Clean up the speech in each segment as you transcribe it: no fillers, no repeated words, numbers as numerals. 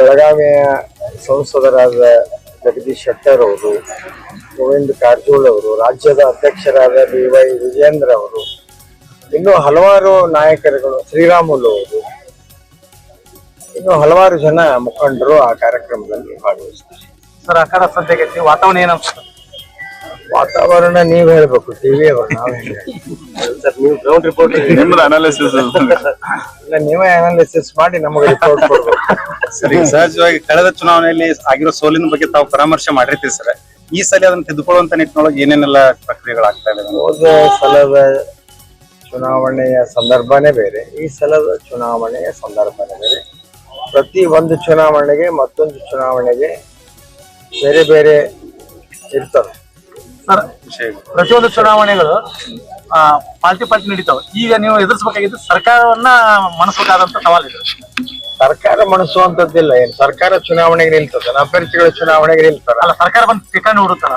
ಬೆಳಗಾವಿಯ ಸಂಸದರಾದ ಜಗದೀಶ್ ಶೆಟ್ಟರ್ ಅವರು, ಗೋವಿಂದ ಕಾರಜೋಳ ಅವರು, ರಾಜ್ಯದ ಅಧ್ಯಕ್ಷರಾದ BY ವಿಜೇಂದ್ರ ಅವರು, ಇನ್ನೂ ಹಲವಾರು ನಾಯಕರುಗಳು, ಶ್ರೀರಾಮುಲು ಅವರು, ಇನ್ನು ಹಲವಾರು ಜನ ಮುಖಂಡರು ಆ ಕಾರ್ಯಕ್ರಮದಲ್ಲಿ ಭಾಗವಹಿಸ್ತಾರೆ. ಸರ್, ಆ ಕಡೆ ಸದ್ಯಕ್ಕೆ ವಾತಾವರಣ ಏನನ್ಸುತ್ತೆ? ವಾತಾವರಣ ನೀವ್ ಹೇಳ್ಬೇಕು, ಟಿವಿ ಅವರು ನಾವ್ ಸರ್, ನೀವು ಗ್ರೌಂಡ್ ರಿಪೋರ್ಟ್ ನಿಮ್ದು ಅನಾಲಿಸಿಸ್ ಇಲ್ಲ, ನೀವೇ ಅನಾಲಿಸಿಸ್ ಮಾಡಿ ನಮಗೆ ರಿಪೋರ್ಟ್ ಕೊಡ್ಬೇಕು. ಸರಿ, ಸಹಜವಾಗಿ ಕಳೆದ ಚುನಾವಣೆಯಲ್ಲಿ ಆಗಿರೋ ಸೋಲಿನ ಬಗ್ಗೆ ತಾವು ಪರಾಮರ್ಶೆ ಮಾಡಿರ್ತೀವಿ ಸರ್. ಈ ಸಲ ಅದನ್ನ ತಿದ್ದುಕೊಳ್ಳುವಂತ ನಿಟ್ಟಿನೊಳಗೆ ಏನೇನೆಲ್ಲ ಪ್ರಕ್ರಿಯೆಗಳಾಗ್ತಾ ಇದೆ? ಹೋದ ಸಲದ ಚುನಾವಣೆಯ ಸಂದರ್ಭನೇ ಬೇರೆ, ಈ ಸಲದ ಚುನಾವಣೆಯ ಸಂದರ್ಭನೇ ಬೇರೆ. ಪ್ರತಿ ಒಂದು ಚುನಾವಣೆಗೆ ಮತ್ತೊಂದು ಚುನಾವಣೆಗೆ ಬೇರೆ ಬೇರೆ ಇರ್ತವೆ. ಸರ್, ಪ್ರತಿಯೊಂದು ಚುನಾವಣೆಗಳು ಪಾರ್ಟಿ ನಡೀತಾವೆ. ಈಗ ನೀವು ಎದುರಿಸಬೇಕಾಗಿದ್ದು ಸರ್ಕಾರವನ್ನ ಮಣಿಸಬೇಕಾದಂತ ಸವಾಲಿದೆ. ಸರ್ಕಾರ ಮಣಿಸುವಂತದ್ದಿಲ್ಲ. ಏನ್ ಸರ್ಕಾರ ಚುನಾವಣೆಗೆ ನಿಲ್ತದೆ, ಅಭ್ಯರ್ಥಿಗಳ ಚುನಾವಣೆಗೆ ನಿಲ್ತಾರ. ಅಲ್ಲ, ಸರ್ಕಾರ ಬಂದು ಠಿಕಾಣಿ ಹುಡುಕ್ತಾರ.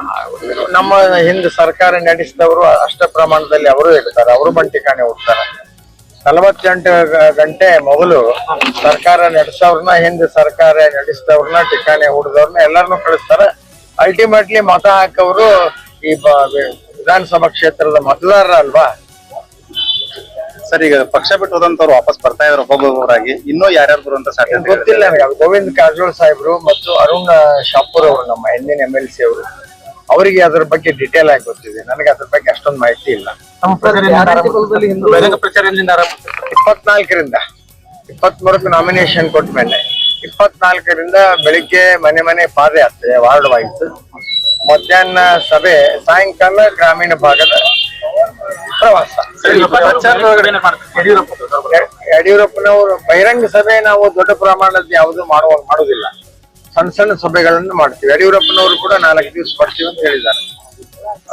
ನಮ್ಮ ಹಿಂದೆ ಸರ್ಕಾರ ನಡೆಸಿದವರು ಅಷ್ಟ ಪ್ರಮಾಣದಲ್ಲಿ ಅವರು ಇರ್ತಾರೆ, ಅವರು ಬಂದು ಠಿಕಾಣಿ ಹುಡ್ತಾರೆ. 48 ಗಂಟೆ ಮೊದಲು ಸರ್ಕಾರ ನಡೆಸೋರ್ನ, ಹಿಂದೆ ಸರ್ಕಾರ ನಡೆಸಿದವ್ರನ್ನ, ಠಿಕಾಣಿ ಹುಡ್ದವ್ರನ್ನ ಎಲ್ಲರನ್ನೂ ಕಳಿಸ್ತಾರೆ. ಅಲ್ಟಿಮೇಟ್ಲಿ ಮತ ಹಾಕವರು ಈ ವಿಧಾನಸಭಾ ಕ್ಷೇತ್ರದ ಮತದಾರರ ಅಲ್ವಾ. ಸರ್, ಈಗ ಪಕ್ಷ ಬಿಟ್ಟು ಹೋದಂತವ್ರು ವಾಪಸ್ ಬರ್ತಾ ಇದ್ರು ಒಬ್ಬೊಬ್ಬರಾಗಿ, ಇನ್ನೂ ಯಾರ್ಯಾರು ಬರುವಂತ ಸಾಧ್ಯತೆ ಗೊತ್ತಿಲ್ಲ ನನಗೆ. ಗೋವಿಂದ ಕಾರಜೋಳ ಸಾಹೇಬ್ರು ಮತ್ತು ಅರುಣ್ ಶಾಪೂರ್ ಅವರು, ನಮ್ಮ ಹಿಂದಿನ MLC ಅವರು, ಅವರಿಗೆ ಅದ್ರ ಬಗ್ಗೆ ಡಿಟೇಲ್ ಆಗಿ ಗೊತ್ತಿದೆ. ನನಗೆ ಅದ್ರ ಬಗ್ಗೆ ಅಷ್ಟೊಂದು ಮಾಹಿತಿ ಇಲ್ಲ. ಬಹಿರಂಗ ಪ್ರಚಾರ 24ರಿಂದ 23ಕ್ಕೆ ನಾಮಿನೇಷನ್ ಕೊಟ್ಟ ಮೇಲೆ 24ರಿಂದ ಬೆಳಿಗ್ಗೆ ಮನೆ ಪಾದಯಾತ್ರೆ ವಾರ್ಡ್ ವೈಸ್, ಮಧ್ಯಾಹ್ನ ಸಭೆ, ಸಾಯಂಕಾಲ ಗ್ರಾಮೀಣ ಭಾಗದ ಪ್ರವಾಸ. ಯಡಿಯೂರಪ್ಪನವರು ಬಹಿರಂಗ ಸಭೆ ನಾವು ದೊಡ್ಡ ಪ್ರಮಾಣದ ಯಾವುದು ಮಾಡುವುದಿಲ್ಲ, ಸಣ್ಣ ಸಭೆಗಳನ್ನು ಮಾಡ್ತೀವಿ. ಯಡಿಯೂರಪ್ಪನವರು ಕೂಡ 4 ದಿವಸ ಬರ್ತೀವಿ ಅಂತ ಹೇಳಿದ್ದಾರೆ.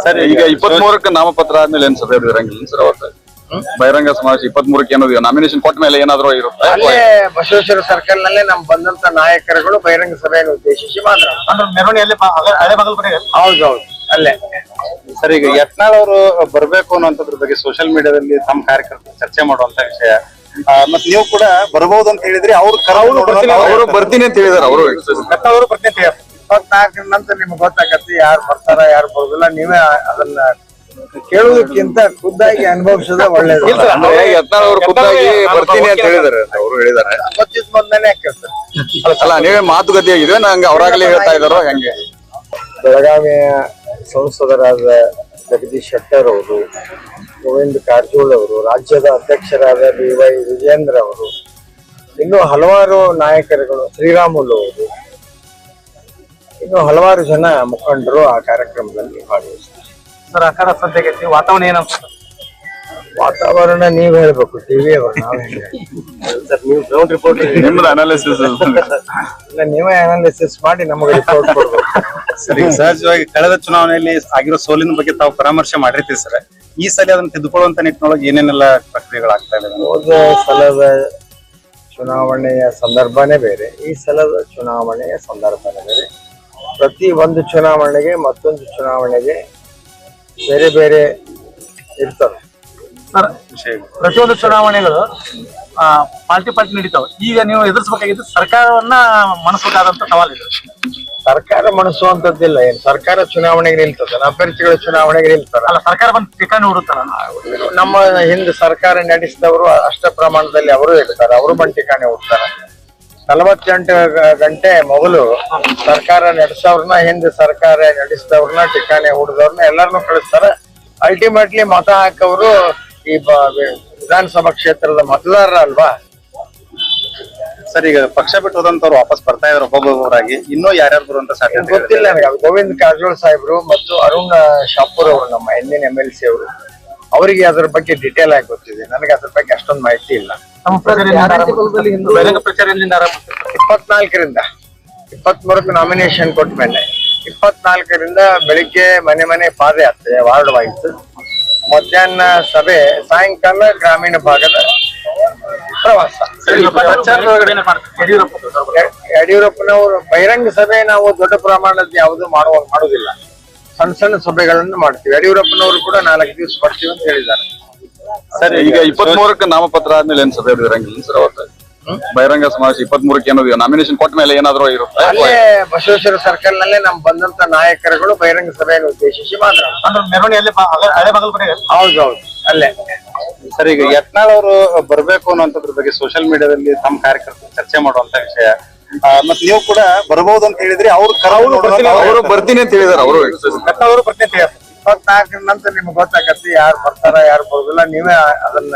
ಸರ್, ಈಗ 23ಕ್ಕೆ ನಾಮಪತ್ರ ಆದ್ಮೇಲೆ ಏನ್ ಸಭೆ ಇರಂಗಿಲ್ಲ ಸರ್? ಅವತ್ತು ಬಹಿರಂಗ ಸಮಾವೇಶ 23ಕ್ಕೆ ಏನೋ ನಾಮಿನೇಷನ್ ಕೊಟ್ಟ ಮೇಲೆ ಏನಾದ್ರು ಇರುತ್ತೆ? ಅಲ್ಲೇ ಬಸವೇಶ್ವರ ಸರ್ಕಲ್ ನಲ್ಲೇ ನಮ್ ಬಂದಂತ ನಾಯಕರುಗಳು ಬಹಿರಂಗ ಸಭೆಯನ್ನು ಉದ್ದೇಶಿಸಿ ಮಾತಾಡ್ತಾರೆ. ಮೆರವಣಿಗೆಯಲ್ಲಿ ಹೌದೌದು, ಅಲ್ಲೇ. ಸರ್, ಈಗ ಯತ್ನಾಳ್ ಅವರು ಬರ್ಬೇಕು ಅನ್ನೋದ್ರ ಬಗ್ಗೆ ಸೋಷಿಯಲ್ ಮೀಡಿಯಾದಲ್ಲಿ ತಮ್ಮ ಕಾರ್ಯಕರ್ತರು ಚರ್ಚೆ ಮಾಡುವಂತ ವಿಷಯ, ಮತ್ ನೀವು ಕೂಡ ಬರ್ಬಹುದು ಅಂತ ಹೇಳಿದ್ರಿ. ಅವರು ಬರ್ತೀನಿ ಅಂತ ಹೇಳಿದಾರೆ. ಅವರು ಬರ್ತೀನಿ ಅಂತ 24 ನಂತರ ನಿಮ್ಗೆ ಗೊತ್ತಾಗತ್ತೆ ಯಾರು ಬರ್ತಾರ ಯಾರು ಬರೋದಿಲ್ಲ. ನೀವೇ ಅದನ್ನ ಕೇಳುವುದಕ್ಕಿಂತ ಖುದ್ದಾಗಿ ಅನುಭವಿಸೋದೇ ಒಳ್ಳೇದು. ಯತ್ನಾಳ್ ಅವರು ಖುದ್ದಾಗಿ ಬರ್ತೀನಿ ಅಂತ ಹೇಳಿದಾರೆ. ಅವರು ಹೇಳಿದಾರೆ, ಗೊತ್ತಿದ್ ಮೊದಲನೇ ಕೇಳ್ತಾರೆ. ಅಲ್ಲ, ನೀವೇ ಮಾತುಕತೆ ಆಗಿದೆ, ನಂಗೆ ಅವರಾಗಲೇ ಹೇಳ್ತಾ ಇದಾರೋ ಹೆಂಗೆ? ಬೆಳಗಾವಿಯ ಸಂಸದರಾದ ಜಗದೀಶ್ ಶೆಟ್ಟರ್ ಅವರು, ಗೋವಿಂದ ಕಾರಜೋಳ ಅವರು, ರಾಜ್ಯದ ಅಧ್ಯಕ್ಷರಾದ BY ವಿಜೇಂದ್ರ ಅವರು, ಇನ್ನೂ ಹಲವಾರು ನಾಯಕರುಗಳು, ಶ್ರೀರಾಮುಲು ಅವರು, ಇನ್ನು ಹಲವಾರು ಜನ ಮುಖಂಡರು ಆ ಕಾರ್ಯಕ್ರಮದಲ್ಲಿ ಭಾಗವಹಿಸ್ತಾರೆ. ಸರ್, ಆ ಕಡೆ ಸದ್ಯಕ್ಕೆ ವಾತಾವರಣ ಏನನ್ಸುತ್ತೆ? ವಾತಾವರಣ ನೀವ್ ಹೇಳ್ಬೇಕು, ಟಿವಿ ಅವರು ನಾವ್ ಸರ್, ನೀವು ಗ್ರೌಂಡ್ ರಿಪೋರ್ಟ್ ನಿಮ್ದು ಅನಾಲಿಸಿಸ್ ಇಲ್ಲ, ನೀವೇ ಅನಾಲಿಸಿಸ್ ಮಾಡಿ ನಮಗೆ ರಿಪೋರ್ಟ್ ಕೊಡ್ಬೇಕು. ಸರಿ, ಸಹಜವಾಗಿ ಕಳೆದ ಚುನಾವಣೆಯಲ್ಲಿ ಆಗಿರೋ ಸೋಲಿನ ಬಗ್ಗೆ ತಾವು ಪರಾಮರ್ಶೆ ಮಾಡಿರ್ತೀವಿ ಸರ್. ಈ ಸಲ ಅದನ್ನ ತಿದ್ದುಕೊಳ್ಳುವಂತ ನಿಟ್ಟಿನೊಳಗೆ ಏನೇನೆಲ್ಲ ಪ್ರಕ್ರಿಯೆಗಳಾಗ್ತಾ ಇದೆ? ಹೋದ ಸಲದ ಚುನಾವಣೆಯ ಸಂದರ್ಭನೇ ಬೇರೆ, ಈ ಸಲದ ಚುನಾವಣೆಯ ಸಂದರ್ಭನೇ ಬೇರೆ. ಪ್ರತಿ ಒಂದು ಚುನಾವಣೆಗೆ ಮತ್ತೊಂದು ಚುನಾವಣೆಗೆ ಬೇರೆ ಬೇರೆ ಇರ್ತವೆ. ಸರ್, ಪ್ರತಿಯೊಂದು ಚುನಾವಣೆಗಳು ಪಾರ್ಟಿ ನಡೀತಾವೆ. ಈಗ ನೀವು ಎದುರಿಸಬೇಕಾಗಿದ್ದು ಸರ್ಕಾರವನ್ನ ಮಣಿಸಬೇಕಾದಂತ ಸವಾಲಿದೆ. ಸರ್ಕಾರ ಮಣಿಸುವಂತದ್ದಿಲ್ಲ. ಏನ್ ಸರ್ಕಾರ ಚುನಾವಣೆಗೆ ನಿಲ್ತದೆ, ಅಭ್ಯರ್ಥಿಗಳ ಚುನಾವಣೆಗೆ ನಿಲ್ತಾರ. ಅಲ್ಲ, ಸರ್ಕಾರ ಬಂದು ಠಿಕಾಣಿ ಹುಡುಕ್ತಾರ. ನಮ್ಮ ಹಿಂದೆ ಸರ್ಕಾರ ನಡೆಸಿದವರು ಅಷ್ಟ ಪ್ರಮಾಣದಲ್ಲಿ ಅವರು ಇರ್ತಾರೆ, ಅವರು ಬಂದು ಠಿಕಾಣಿ ಹುಡ್ತಾರೆ. 48 ಗಂಟೆ ಮೊದಲು ಸರ್ಕಾರ ನಡೆಸೋರ್ನ, ಹಿಂದೆ ಸರ್ಕಾರ ನಡೆಸಿದವ್ರನ್ನ, ಠಿಕಾಣಿ ಹುಡ್ದವ್ರನ್ನ ಎಲ್ಲರನ್ನೂ ಕಳಿಸ್ತಾರೆ. ಅಲ್ಟಿಮೇಟ್ಲಿ ಮತ ಹಾಕವರು ಈ ವಿಧಾನಸಭಾ ಕ್ಷೇತ್ರದ ಮತದಾರರ ಅಲ್ವಾ. ಸರ್, ಈಗ ಪಕ್ಷ ಬಿಟ್ಟು ಹೋದಂತವ್ರು ವಾಪಸ್ ಬರ್ತಾ ಇದ್ರು ಒಬ್ಬೊಬ್ಬರಾಗಿ, ಇನ್ನೂ ಯಾರ್ಯಾರು ಬರುವಂತ ಸಾಧ್ಯತೆ ಗೊತ್ತಿಲ್ಲ ನನಗೆ. ಗೋವಿಂದ ಕಾರಜೋಳ ಸಾಹೇಬ್ರು ಮತ್ತು ಅರುಣ್ ಶಾಪೂರ್ ಅವರು, ನಮ್ಮ ಹಿಂದಿನ MLC ಅವರು, ಅವರಿಗೆ ಅದ್ರ ಬಗ್ಗೆ ಡಿಟೇಲ್ ಆಗಿ ಗೊತ್ತಿದೆ. ನನಗೆ ಅದ್ರ ಬಗ್ಗೆ ಅಷ್ಟೊಂದು ಮಾಹಿತಿ ಇಲ್ಲ. ಬಹಿರಂಗ ಪ್ರಚಾರ 24ರಿಂದ 23ಕ್ಕೆ ನಾಮಿನೇಷನ್ ಕೊಟ್ಟ ಮೇಲೆ 24ರಿಂದ ಬೆಳಿಗ್ಗೆ ಮನೆ ಪಾದಯಾತ್ರೆ ವಾರ್ಡ್ ವೈಸ್, ಮಧ್ಯಾಹ್ನ ಸಭೆ, ಸಾಯಂಕಾಲ ಗ್ರಾಮೀಣ ಭಾಗದ ಪ್ರವಾಸ. ಯಡಿಯೂರಪ್ಪನವರು ಬಹಿರಂಗ ಸಭೆ ನಾವು ದೊಡ್ಡ ಪ್ರಮಾಣದ ಯಾವುದು ಮಾಡುವುದಿಲ್ಲ, ಸಣ್ಣ ಸಭೆಗಳನ್ನು ಮಾಡ್ತೀವಿ. ಯಡಿಯೂರಪ್ಪನವರು ಕೂಡ 4 ದಿವಸ ಬರ್ತೀವಿ ಅಂತ ಹೇಳಿದ್ದಾರೆ. ಸರ್, ಈಗ 23ಕ್ಕೆ ನಾಮಪತ್ರ ಆದ್ಮೇಲೆ ಏನ್ ಸಭೆ ಇರಂಗಿಲ್ಲ ಸರ್? ಅವತ್ತು ಬಹಿರಂಗ ಸಮಾವೇಶ 23ಕ್ಕೆ ಅನ್ನೋದು ನಾಮಿನೇಷನ್ ಕೊಟ್ಟ ಮೇಲೆ ಏನಾದ್ರು ಇರುತ್ತೆ? ಅಲ್ಲೇ ಬಸವೇಶ್ವರ ಸರ್ಕಲ್ ನಲ್ಲೇ ನಮ್ ಬಂದಂತ ನಾಯಕರುಗಳು ಬಹಿರಂಗ ಸಭೆಯನ್ನು ಉದ್ದೇಶಿಸಿ ಮಾತನಾಡ್ತಾರೆ. ಅಂದ್ರೆ ಮೆರವಣಿಗೆಯಲ್ಲಿ ಹಳೆ ಬಾಗಲ್ ಕಡೆ ಹೌದೌದು ಅಲ್ಲೇ. ಸರ್, ಈಗ ಯತ್ನಾಳ್ ಅವರು ಬರ್ಬೇಕು ಅನ್ನೋದ್ರ ಬಗ್ಗೆ ಸೋಷಿಯಲ್ ಮೀಡಿಯಾದಲ್ಲಿ ತಮ್ಮ ಕಾರ್ಯಕರ್ತರು ಚರ್ಚೆ ಮಾಡುವಂತ ವಿಷಯ. ಮತ್ ನೀವು ಕೂಡ ಬರಬಹುದು ಅಂತ ಹೇಳಿದ್ರಿ, ಅವರು ಬರ್ತೀನಿ ಅಂತ ಹೇಳಿದಾರೆ. ಅವರು ಬರ್ತೀನಿ ಅಂತ ಹೇಳ್ತಾರೆ. 24 ನಂತರ ನಿಮ್ಗೆ ಗೊತ್ತಾಗತ್ತೆ ಯಾರು ಬರ್ತಾರ ಯಾರು ಬರೋದಿಲ್ಲ. ನೀವೇ ಅದನ್ನ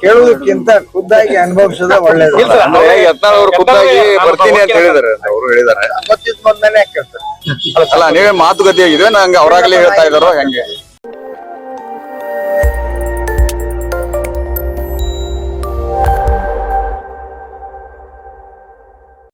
ಕೇಳುವುದಕ್ಕಿಂತ ಖುದ್ದಾಗಿ ಅನುಭವಿಸೋದೇ ಒಳ್ಳೇದು. ಅಂದ್ರೆ ಯತ್ನಾಳ್ ಅವರು ಖುದ್ದಾಗಿ ಬರ್ತೀನಿ ಅಂತ ಹೇಳಿದಾರೆ, ಅವರು ಹೇಳಿದಾರೆ. ಗೊತ್ತಿದ್ ಬಂದನೆ ಕೇಳ್ತಾರೆ. ಅಲ್ಲ, ನೀವೇ ಮಾತುಕತೆ ಆಗಿದೆ ನಂಗೆ ಅವರಾಗ್ಲೇ ಹೇಳ್ತಾ ಇದಾರೋ ಹೆಂಗೆ?